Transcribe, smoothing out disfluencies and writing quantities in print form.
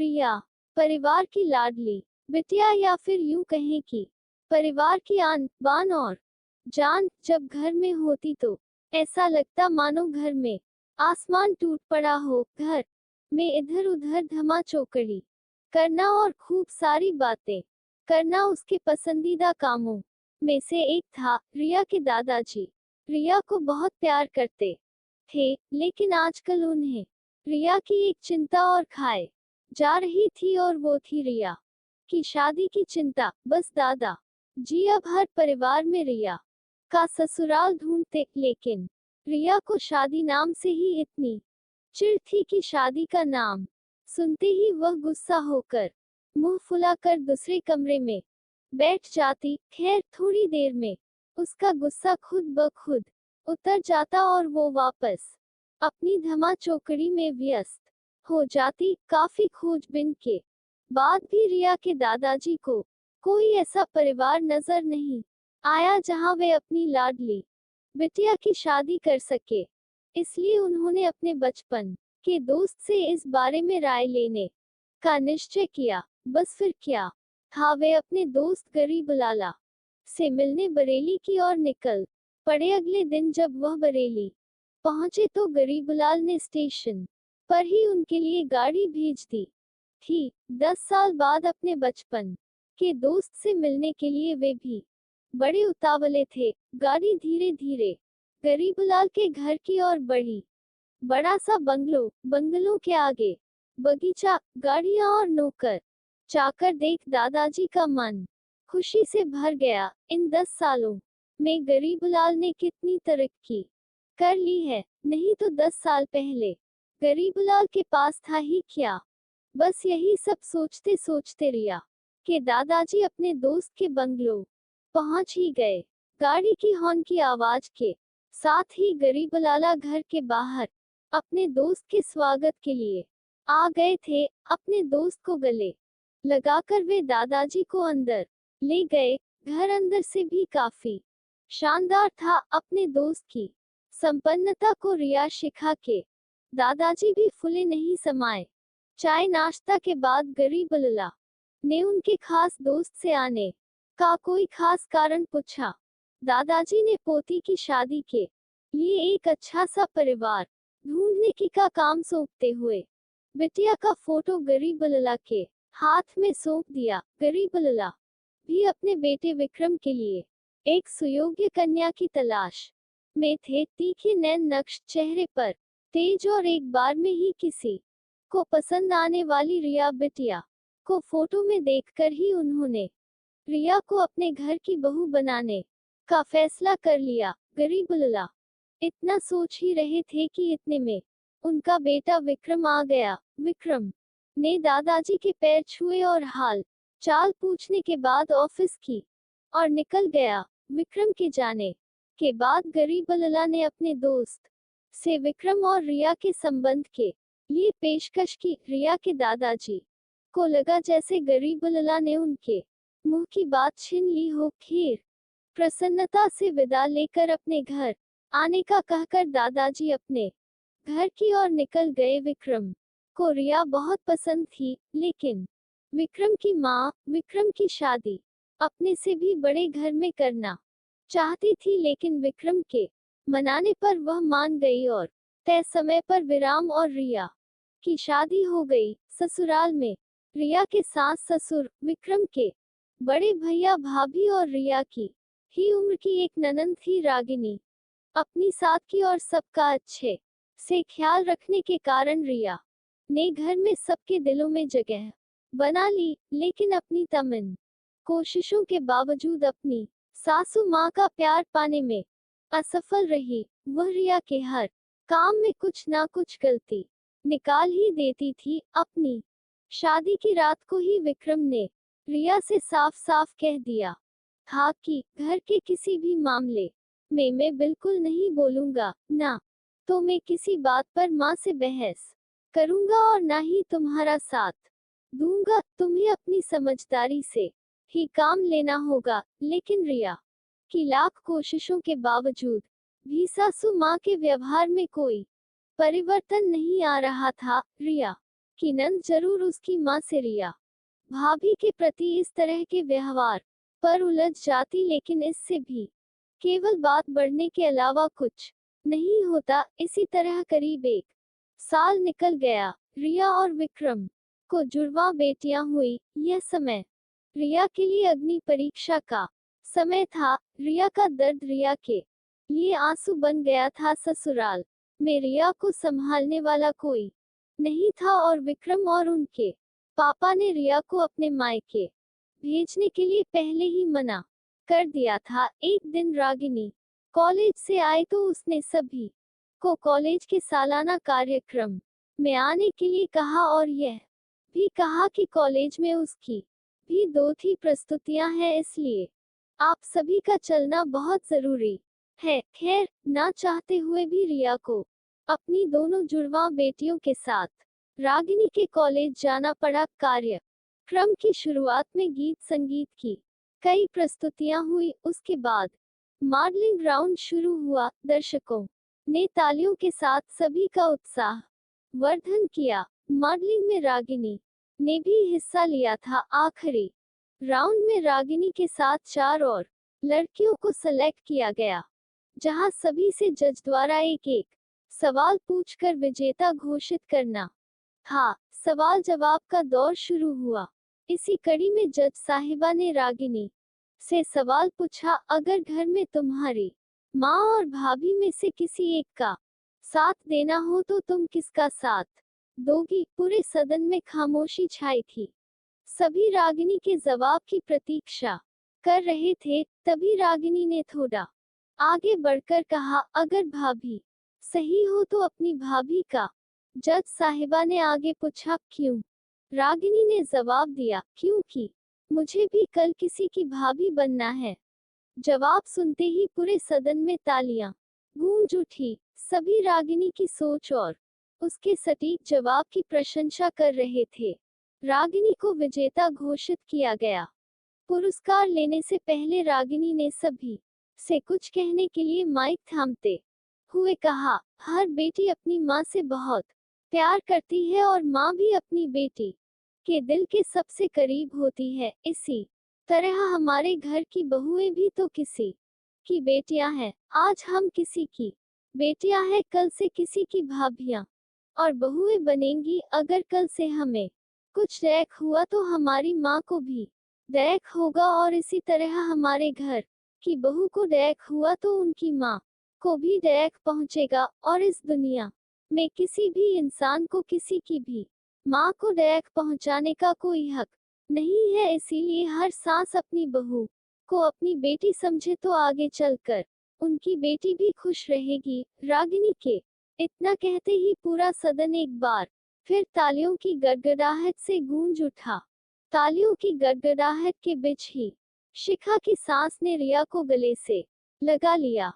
रिया, परिवार की लाडली बिटिया या फिर यूं कहें कि परिवार की आन बान और जान। जब घर में होती तो ऐसा लगता मानो घर में आसमान टूट पड़ा हो। घर में इधर उधर धमा चौकड़ी करना और खूब सारी बातें करना उसके पसंदीदा कामों में से एक था। रिया के दादाजी रिया को बहुत प्यार करते थे, लेकिन आजकल उन्हें रिया की एक चिंता और खाए जा रही थी, और वो थी रिया की शादी की चिंता। बस दादा जी अब हर परिवार में रिया का ससुराल ढूंढते, लेकिन रिया को शादी नाम से ही इतनी चिढ़ थी कि शादी का नाम सुनते ही वह गुस्सा होकर मुंह फुलाकर दूसरे कमरे में बैठ जाती। खैर थोड़ी देर में उसका गुस्सा खुद ब खुद उतर जाता और वो वापस अपनी धमा चौकड़ी में व्यस्त हो जाती। काफी खोजबीन के बाद भी रिया के दादाजी को कोई ऐसा परिवार नजर नहीं आया जहां वे अपनी लाडली बिटिया की शादी कर सके। इसलिए उन्होंने अपने बचपन के दोस्त से इस बारे में राय लेने का निश्चय किया। बस फिर क्या था, वे अपने दोस्त गरीबलाला से मिलने बरेली की ओर निकल पड़े। अगले दिन जब वह बरेली पहुंचे तो गरीबलाल ने स्टेशन पर ही उनके लिए गाड़ी भेज दी थी। 10 साल बाद अपने बचपन के दोस्त से मिलने के लिए वे भी बड़े उतावले थे। गाड़ी धीरे धीरे गरीबलाल के घर की ओर बढ़ी। बड़ा सा बंगलों के आगे बगीचा, गाड़ियां और नौकर चाकर देख दादाजी का मन खुशी से भर गया। इन 10 सालों में गरीबलाल ने कितनी तरक्की कर ली है, नहीं तो 10 साल पहले गरीबलाल के पास था ही क्या। बस यही सब सोचते सोचते रिया के दादाजी अपने दोस्त के बंगलो पहुंच ही गए। गाड़ी की हॉर्न की आवाज के साथ ही गरीबलाला घर के बाहर अपने दोस्त के स्वागत के लिए आ गए थे। अपने दोस्त को गले लगाकर वे दादाजी को अंदर ले गए। घर अंदर से भी काफी शानदार था। अपने दोस्त की संपन्नता को रिया शिखा के दादाजी भी फुले नहीं समाये। चाय नाश्ता के बाद गरीबलाला ने उनके खास दोस्त से आने का कोई खास कारण पूछा। दादाजी ने पोती की शादी के लिए एक अच्छा सा परिवार ढूंढने की का काम सौंपते हुए बिटिया का फोटो गरीबलाला के हाथ में सौंप दिया। गरीबलाला भी अपने बेटे विक्रम के लिए एक सुयोग्य कन्या की तलाश में थे। तीखे नैन नक्श चेहरे पर तेज और एक बार में ही किसी को पसंद आने वाली रिया बिटिया को फोटो में देखकर ही उन्होंने रिया को अपने घर की बहू बनाने का फैसला कर लिया। गरीबलाला इतना सोच ही रहे थे कि इतने में उनका बेटा विक्रम आ गया। विक्रम ने दादाजी के पैर छुए और हाल चाल पूछने के बाद ऑफिस की और निकल गया। विक्रम के जाने के बाद गरीबलाला ने अपने दोस्त से विक्रम और रिया के संबंध के लिए पेशकश की। रिया के दादाजी को लगा जैसे गरीबलाला ने उनके मुंह की बात छीन ली हो। खैर प्रसन्नता से विदा लेकर अपने घर आने का कहकर दादाजी अपने घर की ओर निकल गए। विक्रम को रिया बहुत पसंद थी, लेकिन विक्रम की माँ विक्रम की शादी अपने से भी बड़े घर में करना चाहती थी, लेकिन विक्रम के मनाने पर वह मान गई और तय समय पर विराम और रिया की शादी हो गई। ससुराल में रिया के सास ससुर, विक्रम के बड़े भैया भाभी और रिया की ही उम्र की एक ननंद थी रागिनी। अपनी सादगी और सबका अच्छे से ख्याल रखने के कारण रिया ने घर में सबके दिलों में जगह बना ली, लेकिन अपनी तमन कोशिशों के बावजूद अपनी सासू माँ का प्यार पाने में असफल रही। वह रिया के हर काम में कुछ ना कुछ गलती निकाल ही देती थी। अपनी शादी की रात को ही विक्रम ने रिया से साफ साफ कह दिया था कि घर के किसी भी मामले में मैं बिल्कुल नहीं बोलूंगा, ना तो मैं किसी बात पर माँ से बहस करूंगा और ना ही तुम्हारा साथ दूंगा। तुम्हें अपनी समझदारी से ही काम लेना होगा। लेकिन रिया की लाख कोशिशों के बावजूद भी सासू माँ के व्यवहार में कोई परिवर्तन नहीं आ रहा था। रिया कि नंद जरूर उसकी माँ से रिया भाभी के प्रति इस तरह के व्यवहार पर उलझ जाती, लेकिन इससे भी केवल बात बढ़ने के अलावा कुछ नहीं होता। इसी तरह करीब 1 साल निकल गया। रिया और विक्रम को जुड़वा बेटियां हुई। यह समय रिया के लिए अग्नि परीक्षा का समय था। रिया का दर्द रिया के लिए आंसू बन गया था। ससुराल में रिया को संभालने वाला कोई नहीं था और विक्रम और उनके पापा ने रिया को अपने मायके भेजने के लिए पहले ही मना कर दिया था। एक दिन रागिनी कॉलेज से आई तो उसने सभी को कॉलेज के सालाना कार्यक्रम में आने के लिए कहा और यह भी कहा कि कॉलेज में उसकी भी 2 प्रस्तुतियां हैं, इसलिए आप सभी का चलना बहुत जरूरी है। खैर, ना चाहते हुए भी रिया को अपनी दोनों जुड़वा बेटियों के साथ रागिनी के कॉलेज जाना पड़ा। कार्यक्रम की शुरुआत में गीत संगीत की कई प्रस्तुतियां हुई। उसके बाद मॉडलिंग राउंड शुरू हुआ। दर्शकों ने तालियों के साथ सभी का उत्साह वर्धन किया। मॉडलिंग में रागिनी ने भी हिस्सा लिया था। आखिरी राउंड में रागिनी के साथ 4 और लड़कियों को सेलेक्ट किया गया, जहां सभी से जज द्वारा एक एक सवाल पूछकर विजेता घोषित करना था। सवाल जवाब का दौर शुरू हुआ। इसी कड़ी में जज साहिबा ने रागिनी से सवाल पूछा, अगर घर में तुम्हारी माँ और भाभी में से किसी एक का साथ देना हो तो तुम किसका साथ दोगी? पूरे सदन में खामोशी छाई थी। सभी रागिनी के जवाब की प्रतीक्षा कर रहे थे। तभी रागिनी ने थोड़ा आगे बढ़कर कहा, अगर भाभी सही हो तो अपनी भाभी का। जज साहिबा ने आगे पूछा, क्यों? रागिनी ने जवाब दिया, क्योंकि मुझे भी कल किसी की भाभी बनना है। जवाब सुनते ही पूरे सदन में तालियां गूंज उठी। सभी रागिनी की सोच और उसके सटीक जवाब की प्रशंसा कर रहे थे। रागिनी को विजेता घोषित किया गया। पुरस्कार लेने से पहले रागिनी ने सभी से कुछ कहने के लिए माइक थामते हुए कहा, हर बेटी अपनी माँ से बहुत प्यार करती है और माँ भी अपनी बेटी के दिल के सबसे करीब होती है। इसी तरह हमारे घर की बहुएं भी तो किसी की बेटियां हैं। आज हम किसी की बेटियां हैं, कल से किसी की भाभियां और बहुएं बनेंगी। अगर कल से हमें कुछ दैक हुआ तो हमारी माँ को भी दैक होगा और इसी तरह हमारे घर की बहू को दैक हुआ तो उनकी माँ को भी दैक पहुँचेगा। और इस दुनिया में किसी भी इंसान को किसी की भी माँ को दैक पहुँचाने का कोई हक नहीं है। इसीलिए हर सांस अपनी बहू को अपनी बेटी समझे तो आगे चलकर उनकी बेटी भी खुश रहेगी। रागिनी के इतना कहते ही पूरा सदन एक बार फिर तालियों की गड़गड़ाहट से गूंज उठा। तालियों की गड़गड़ाहट के बीच ही शिखा की सांस ने रिया को गले से लगा लिया।